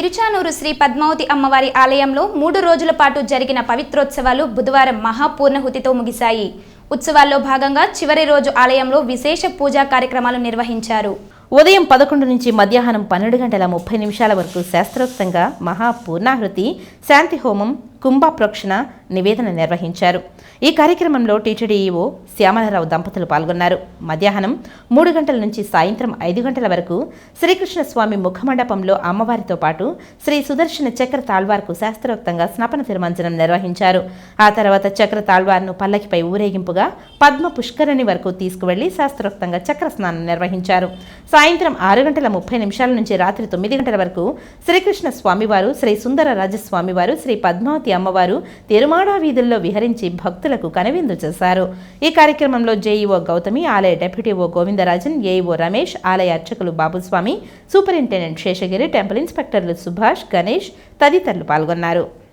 తిరుచానూరు శ్రీ పద్మావతి అమ్మవారి ఆలయంలో 3 రోజుల పాటు జరిగిన పవిత్రోత్సవాలు బుధవారం మహాపూర్ణహుతితో ముగిశాయి. ఉత్సవాల్లో భాగంగా చివరి రోజు ఆలయంలో విశేష పూజా కార్యక్రమాలు నిర్వహించారు. ఉదయం 11 నుంచి మధ్యాహ్నం 12:30 వరకు శాస్త్రోక్తంగా మహాపూర్ణాహుతి, శాంతి హోమం, కుంభప్రోక్షణ నివేదన నిర్వహించారు. ఈ కార్యక్రమంలో టీటీడీ ఈవో శ్యామలరావు దంపతులు పాల్గొన్నారు. మధ్యాహ్నం 3 గంటల నుంచి సాయంత్రం 5 గంటల వరకు శ్రీకృష్ణ స్వామి ముఖమండపంలో అమ్మవారితో పాటు శ్రీ సుదర్శన చక్ర తాళ్వార్కు శాస్త్రోక్తంగా స్నపన తిరుమంజనం నిర్వహించారు. ఆ తర్వాత చక్ర తాళ్వార్ను పల్లకిపై ఊరేగింపుగా పద్మ పుష్కరిణి వరకు తీసుకువెళ్లి శాస్త్రోక్తంగా చక్ర స్నానం నిర్వహించారు. సాయంత్రం 6:30 నుంచి రాత్రి 9 గంటల వరకు శ్రీకృష్ణ స్వామివారు, శ్రీ సుందర రాజస్వామివారు, శ్రీ పద్మావతి అమ్మవారు తిరుమాడా వీధుల్లో విహరించి భక్తులకు కనువిందు చేశారు. ఈ కార్యక్రమంలో జేఈఓ గౌతమి, ఆలయ డిప్యూటీ ఓ గోవిందరాజన్, ఏఈఓ రమేష్, ఆలయ అర్చకులు బాబుస్వామి, సూపరింటెండెంట్ శేషగిరి, టెంపుల్ ఇన్స్పెక్టర్లు సుభాష్, గణేష్ తదితరులు పాల్గొన్నారు.